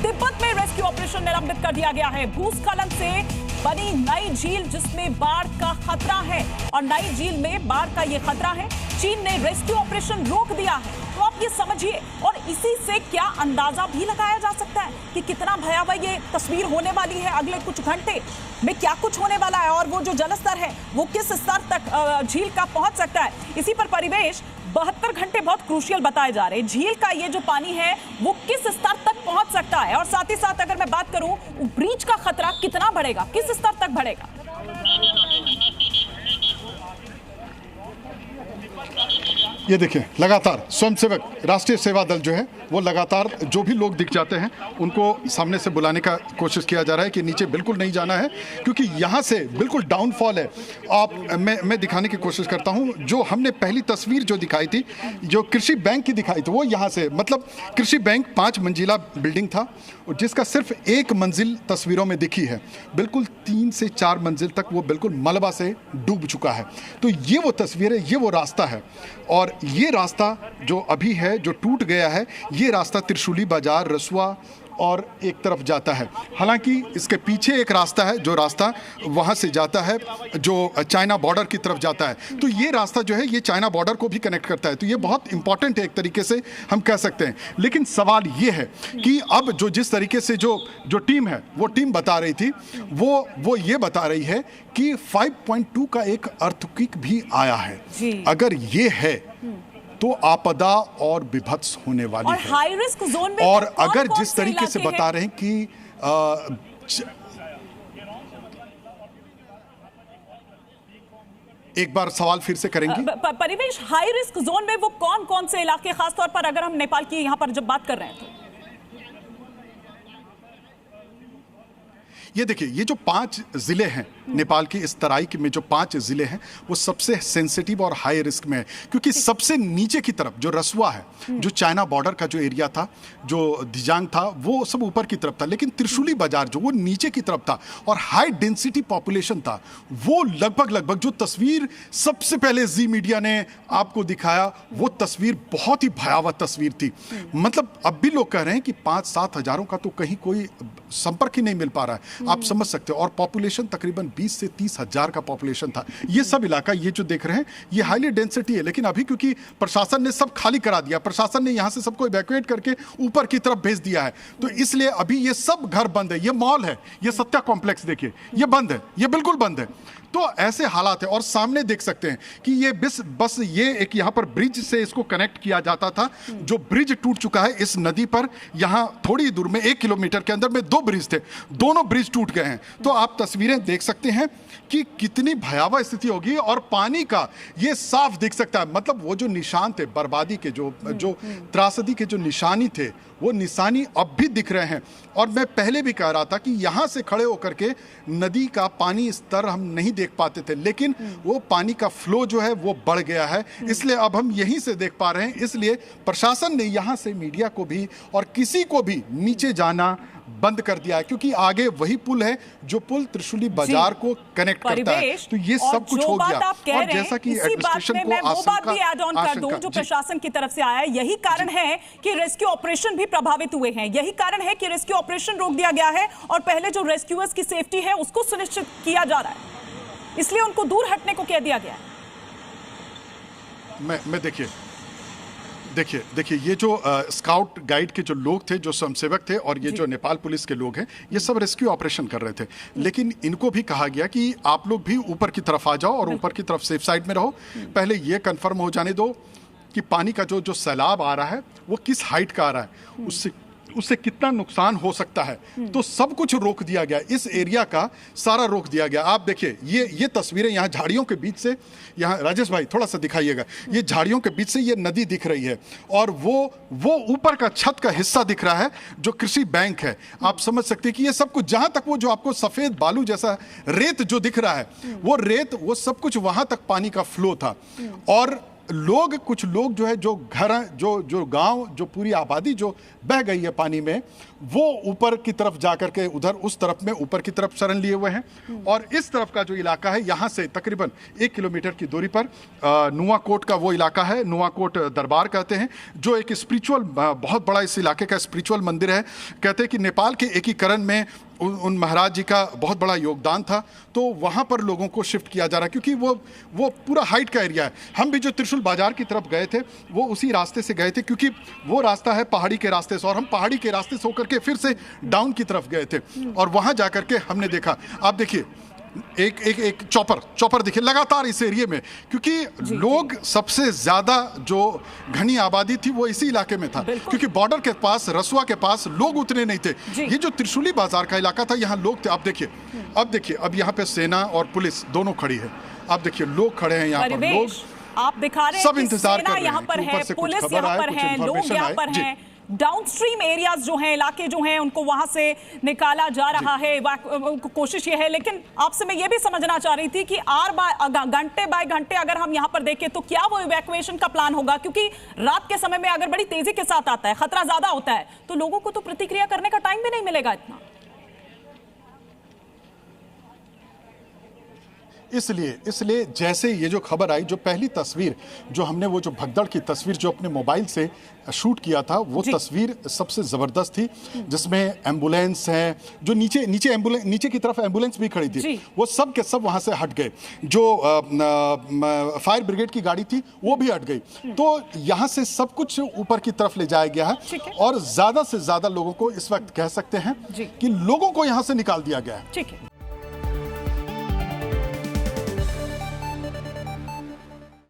तिब्बत में rescue operation निलंबित कर दिया गया है। भूस्खलन से बनी नई झील जिसमें बाढ़ का खतरा है और नई झील में बाढ़ का ये खतरा है। चीन ने रेस्क्यू ऑपरेशन रोक दिया है। तो आप ये समझिए और इसी से क्या अंदाजा भी लगाया जा सकता है कि कितना भयावह ये तस्वीर होने वाली है। अगले कुछ घंटे में क्या कुछ होने वाला है और वो जो जलस्तर है वो किस स्तर तक झील का पहुंच सकता है। इसी पर परिवेश 72 घंटे बहुत क्रूशियल बताए जा रहे हैं। झील का ये जो पानी है वो किस स्तर तक पहुंच सकता है और साथ ही साथ अगर मैं बात करूं ब्रीच का खतरा कितना बढ़ेगा, किस स्तर तक बढ़ेगा। ये देखिए लगातार स्वयंसेवक राष्ट्रीय सेवा दल जो है वो लगातार जो भी लोग दिख जाते हैं उनको सामने से बुलाने का कोशिश किया जा रहा है कि नीचे बिल्कुल नहीं जाना है क्योंकि यहाँ से बिल्कुल डाउनफॉल है। आप मैं दिखाने की कोशिश करता हूँ। जो हमने पहली तस्वीर जो दिखाई थी, जो कृषि बैंक की दिखाई थी, वो यहाँ से मतलब कृषि बैंक 5 मंजिला बिल्डिंग था जिसका सिर्फ 1 मंजिल तस्वीरों में दिखी है। बिल्कुल 3 से 4 मंजिल तक वो बिल्कुल मलबा से डूब चुका है। तो ये वो तस्वीर है, ये वो रास्ता है और ये रास्ता जो अभी है जो टूट गया है, ये रास्ता त्रिशूली बाजार, रसुआ और एक तरफ जाता है। हालांकि इसके पीछे एक रास्ता है जो रास्ता वहाँ से जाता है जो चाइना बॉर्डर की तरफ जाता है। तो ये रास्ता जो है ये चाइना बॉर्डर को भी कनेक्ट करता है। तो ये बहुत इंपॉर्टेंट है एक तरीके से हम कह सकते हैं। लेकिन सवाल ये है कि अब जो जिस तरीके से जो टीम है वो टीम बता रही थी वो ये बता रही है कि 5.2 का एक अर्थक्वेक भी आया है। अगर ये है तो आपदा और विभत्स होने वाली और है। हाई रिस्क जोन में और अगर जिस तरीके से बता रहे हैं कि एक बार सवाल फिर से करेंगे। परिवेश, हाई रिस्क जोन में वो कौन कौन से इलाके, खासतौर पर अगर हम नेपाल की यहां पर जब बात कर रहे हैं तो ये देखिए, ये जो 5 जिले हैं नेपाल की इस तराई में जो 5 जिले हैं वो सबसे सेंसिटिव और हाई रिस्क में है क्योंकि सबसे नीचे की तरफ जो रसुआ है, जो चाइना बॉर्डर का जो एरिया था, जो दिजांग था, वो सब ऊपर की तरफ था। लेकिन त्रिशूली बाजार जो वो नीचे की तरफ था और हाई डेंसिटी पॉपुलेशन था। वो लगभग जो तस्वीर सबसे पहले जी मीडिया ने आपको दिखाया वो तस्वीर बहुत ही भयावह तस्वीर थी। मतलब अब भी लोग कह रहे हैं कि 5-7 हजारों का तो कहीं कोई संपर्क ही नहीं मिल पा रहा है। आप समझ सकते हो। और पॉपुलेशन तकरीबन 20 से 30 हजार का पॉपुलेशन था। ये सब इलाका ये जो देख रहे हैं ये हाईली डेंसिटी है। लेकिन अभी क्योंकि प्रशासन ने सब खाली करा दिया, प्रशासन ने यहां से सबको इवैक्यूएट करके ऊपर की तरफ भेज दिया है, तो इसलिए अभी ये सब घर बंद है। ये मॉल है, ये सत्या कॉम्प्लेक्स देखिए, ये बंद है, ये बिल्कुल बंद है। तो ऐसे हालात है। और सामने देख सकते हैं कि ये बस ये एक यहाँ पर ब्रिज से इसको कनेक्ट किया जाता था, जो ब्रिज टूट चुका है इस नदी पर। यहाँ थोड़ी दूर में 1 किलोमीटर के अंदर में 2 ब्रिज थे, दोनों ब्रिज टूट गए हैं। तो आप तस्वीरें देख सकते हैं कि कितनी भयावह स्थिति होगी और पानी का ये साफ दिख सकता है। मतलब वो जो निशान थे बर्बादी के, जो त्रासदी के जो निशानी थे, वो निशानी अब भी दिख रहे हैं। और मैं पहले भी कह रहा था कि यहाँ से खड़े होकर के नदी का पानी स्तर हम नहीं देख पाते थे, लेकिन वो पानी का फ्लो जो है वो बढ़ गया है। इसलिए अब हम यहीं से देख पा रहे हैं। इसलिए प्रशासन ने यहाँ से मीडिया को भी और किसी को भी नीचे जाना बंद कर दिया है क्योंकि आगे वही पुल है जो पुल त्रिशूली बाजार को कनेक्ट करता है। तो ये सब कुछ हो गया। और जैसा कि एडमिनिस्ट्रेशन को जो प्रशासन की तरफ से आया है, यही कारण है कि रेस्क्यू ऑपरेशन भी प्रभावित हुए हैं। यही कारण है कि रेस्क्यू ऑपरेशन रोक दिया गया है और पहले जो रेस्क्यूअर्स की सेफ्टी है उसको सुनिश्चित किया जा रहा है, इसलिए उनको दूर हटने को कह दिया गया है। मैं देखिए ये जो स्काउट गाइड के जो लोग थे, जो स्वयंसेवक थे और ये जो नेपाल पुलिस के लोग हैं, ये सब रेस्क्यू ऑपरेशन कर रहे थे। लेकिन इनको भी कहा गया कि आप लोग भी ऊपर की तरफ आ जाओ और ऊपर की तरफ सेफ साइड में रहो। पहले ये कंफर्म हो जाने दो कि पानी का जो सैलाब आ रहा है वो किस हाइट का आ रहा है, उससे कितना नुकसान हो सकता है। तो सब कुछ रोक दिया गया, इस एरिया का सारा रोक दिया गया। आप देखिए ये तस्वीरें यहाँ झाड़ियों के बीच से, यहाँ राजेश भाई थोड़ा सा दिखाइएगा, ये झाड़ियों के बीच से ये नदी दिख रही है और वो ऊपर का छत का हिस्सा दिख रहा है जो कृषि बैंक है। आप समझ सकते हैं कि ये सब कुछ जहां तक वो जो आपको सफेद बालू जैसा रेत जो दिख रहा है, वो रेत, वो सब कुछ वहां तक पानी का फ्लो था। और कुछ लोग जो है, जो घर, जो गांव, जो पूरी आबादी जो बह गई है पानी में, वो ऊपर की तरफ जाकर के उधर उस तरफ में ऊपर की तरफ शरण लिए हुए हैं। और इस तरफ का जो इलाका है, यहाँ से तकरीबन 1 किलोमीटर की दूरी पर नुआकोट का वो इलाका है, नुआकोट दरबार कहते हैं, जो एक स्पिरिचुअल, बहुत बड़ा इस इलाके का स्पिरिचुअल मंदिर है। कहते हैं कि नेपाल के एकीकरण में उन महाराज जी का बहुत बड़ा योगदान था, तो वहाँ पर लोगों को शिफ्ट किया जा रहा है, क्योंकि वो पूरा हाइट का एरिया है। हम भी जो त्रिशूल बाजार की तरफ गए थे वो उसी रास्ते से गए थे, क्योंकि वो रास्ता है पहाड़ी के रास्ते से, और हम पहाड़ी के रास्ते से होकर के फिर से डाउन की तरफ गए थे। और वहाँ जा करके हमने देखा, आप देखिए एक चॉपर देखिए लगातार इस एरिया में, क्योंकि लोग सबसे ज्यादा जो घनी आबादी थी वो इसी इलाके में था, क्योंकि बॉर्डर के पास, रसुआ के पास लोग उतने नहीं थे। ये जो त्रिशूली बाजार का इलाका था, यहाँ लोग थे। अब देखिए अब यहाँ पे सेना और पुलिस दोनों खड़ी है। अब देखिए लोग खड़े हैं यहाँ पर, लोग आप दिखा रहे हैं सब इंतजार कर रहे हैं, यहाँ पर है, पुलिस यहाँ पर है, लोग यहाँ पर हैं। डाउनस्ट्रीम एरियाज जो हैं, इलाके जो हैं, उनको वहां से निकाला जा रहा है, कोशिश ये है। लेकिन आपसे मैं ये भी समझना चाह रही थी कि घंटे बाय घंटे अगर हम यहाँ पर देखें तो क्या वो इवैक्यूएशन का प्लान होगा? क्योंकि रात के समय में अगर बड़ी तेजी के साथ आता है, खतरा ज्यादा होता है, तो लोगों को तो प्रतिक्रिया करने का टाइम भी नहीं मिलेगा इतना। इसलिए जैसे ये जो खबर आई, जो पहली तस्वीर जो हमने, वो जो भगदड़ की तस्वीर जो अपने मोबाइल से शूट किया था, वो तस्वीर सबसे ज़बरदस्त थी, जिसमें एम्बुलेंस है, जो नीचे की तरफ एम्बुलेंस भी खड़ी थी, वो सब के सब वहाँ से हट गए। जो फायर ब्रिगेड की गाड़ी थी वो भी हट गई। तो यहाँ से सब कुछ ऊपर की तरफ ले जाया गया है, और ज़्यादा से ज़्यादा लोगों को इस वक्त कह सकते हैं कि लोगों को यहाँ से निकाल दिया गया है।